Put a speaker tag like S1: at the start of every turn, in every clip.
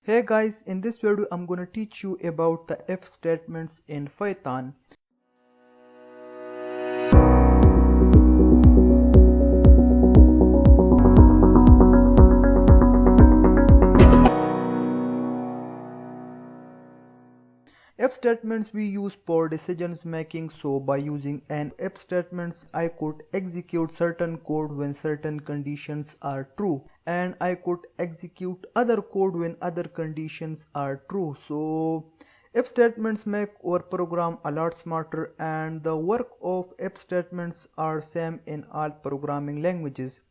S1: Hey guys, in this video I'm gonna teach you about the if statements in Python. If statements we use for decisions making, so by using an if statements I could execute certain code when certain conditions are true, and I could execute other code when other conditions are true. So if statements make our program a lot smarter, and the work of if statements are same in all programming languages.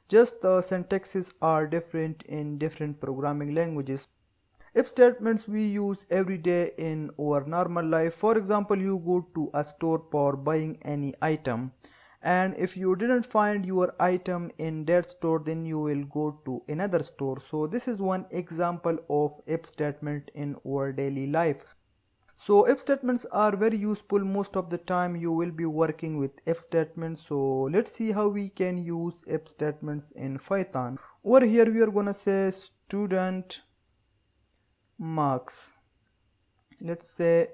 S1: Just the syntaxes are different in different programming languages. If statements we use every day in our normal life. For example, you go to a store for buying any item, and if you didn't find your item in that store, then you will go to another store. So this is one example of if statement in our daily life. So if statements are very useful. Most of the time you will be working with if statements. So let's see how we can use if statements in Python. Over here we are gonna say student marks, let's say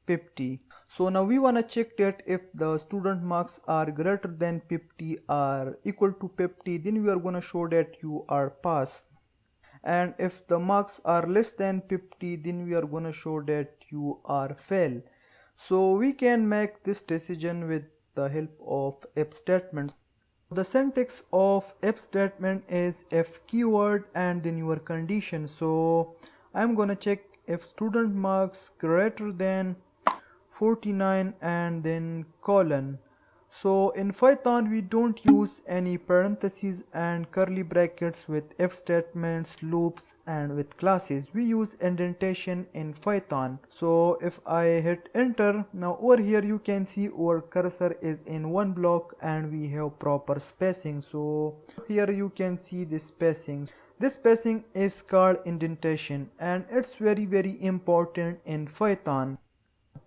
S1: 50. So now we want to check that if the student marks are greater than 50 or equal to 50, then we are going to show that you are pass, and if the marks are less than 50, then we are going to show that you are fail. So we can make this decision with the help of if statements. The syntax of if statement is if keyword and then your condition. So I'm gonna check if student marks greater than 49 and then colon. So in Python we don't use any parentheses and curly brackets with if statements, loops, and with classes. We use indentation in Python. So if I hit enter, now over here you can see our cursor is in one block and we have proper spacing. So here you can see this spacing. This spacing is called indentation, and it's very important in Python.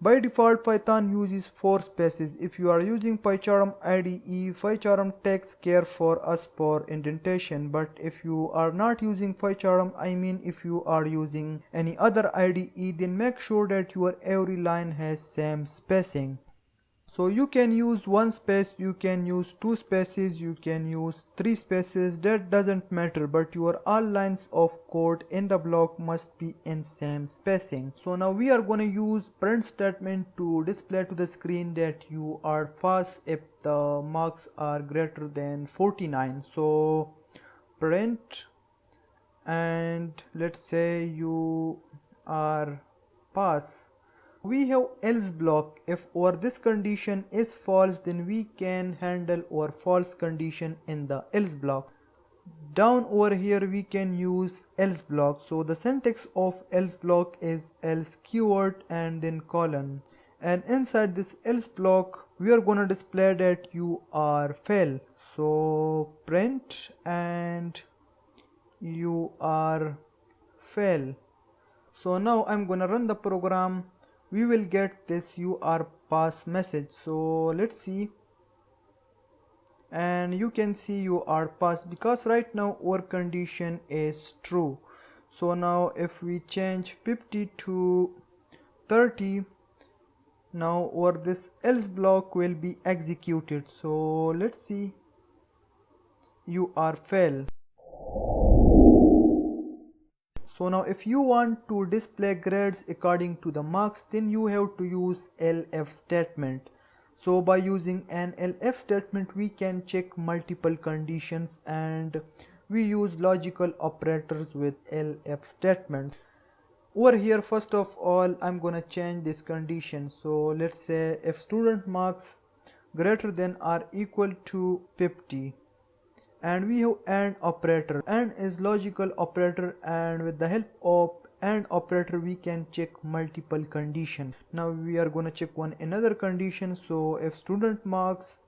S1: By default, Python uses 4 spaces. If you are using PyCharm IDE, PyCharm takes care for us for indentation. But if you are not using PyCharm, I mean if you are using any other IDE, then make sure that your every line has same spacing. So you can use one space, you can use two spaces, you can use three spaces, that doesn't matter, but your all lines of code in the block must be in same spacing. So now we are going to use print statement to display to the screen that you are fast if the marks are greater than 49. So print, and let's say you are pass. We have else block. If our this condition is false, then we can handle our false condition in the else block. Down over here we can use else block. So the syntax of else block is else keyword and then colon, and inside this else block we are gonna display that you are fail. So print and you are fail. So now I'm gonna run the program. We will get this you are pass message. So let's see, and you can see you are pass because right now our condition is true. So now if we change 50 to 30, now our this else block will be executed. So let's see, you are fail. So now if you want to display grades according to the marks, then you have to use elif statement. So by using an elif statement we can check multiple conditions, and we use logical operators with elif statement. Over here first of all I'm gonna change this condition. So let's say if student marks greater than or equal to 50, and we have AND operator. AND is logical operator, and with the help of AND operator we can check multiple conditions. Now we are gonna check one another condition. So if student marks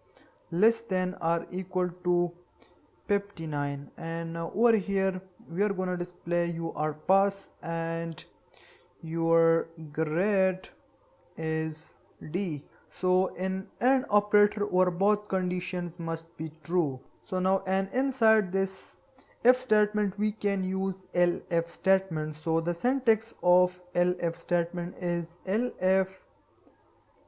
S1: less than or equal to 59, and now over here we are gonna display you are pass and your grade is D. So in AND operator or both conditions must be true. So now, and inside this if statement, we can use elif statement. So the syntax of elif statement is elif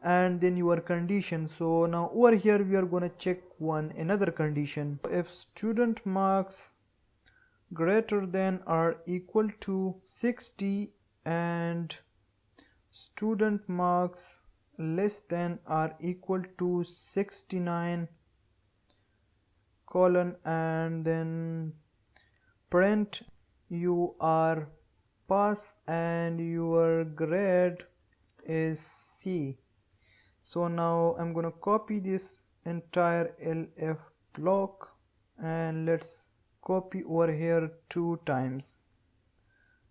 S1: and then your condition. So now over here we are gonna check another condition. If student marks greater than or equal to 60 and student marks less than or equal to 69 colon and then print you are pass and your grade is C. So now I'm gonna copy this entire elif block and let's copy over here 2 times.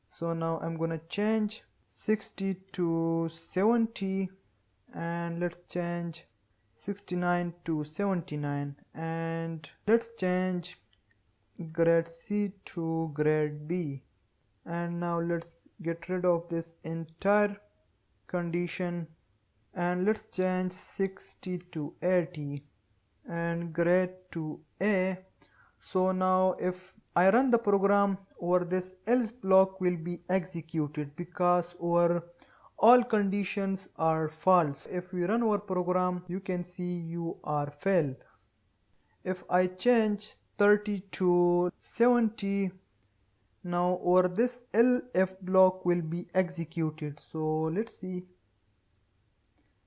S1: So now I'm gonna change 60 to 70 and let's change 69 to 79 and let's change grade C to grade B. And now let's get rid of this entire condition and let's change 60 to 80 and grade to A. So now if I run the program, or this else block will be executed because our all conditions are false. If we run our program, you can see you are fail. If I change 30 to 70, now or this elif block will be executed. So let's see,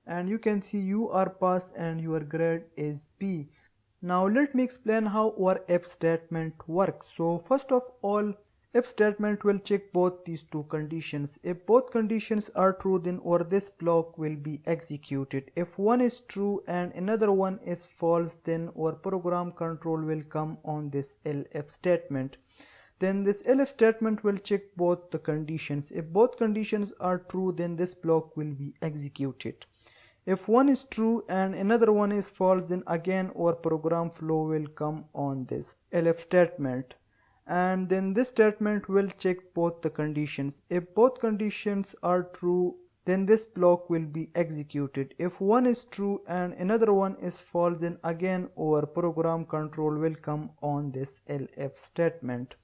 S1: and you can see you are pass and your grade is B. Now let me explain how our if statement works. So first of all, if statement will check both these two conditions. If both conditions are true, then or this block will be executed. If one is true and another one is false, then our program control will come on this elif statement. Then this elif statement will check both the conditions. If both conditions are true, then this block will be executed. If one is true and another one is false, then again our program flow will come on this elif statement. And then this statement will check both the conditions. If both conditions are true, then this block will be executed. If one is true and another one is false, then again our program control will come on this elif statement.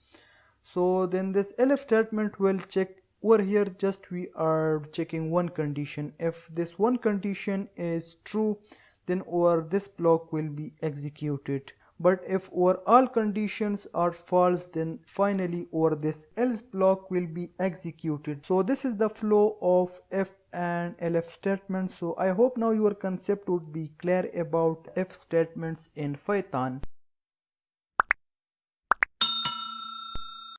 S1: So then this elif statement will check over here, just we are checking one condition. If this one condition is true, then our this block will be executed. But if our all conditions are false, then finally our this else block will be executed. So this is the flow of if and elif statements. So I hope now your concept would be clear about if statements in Python.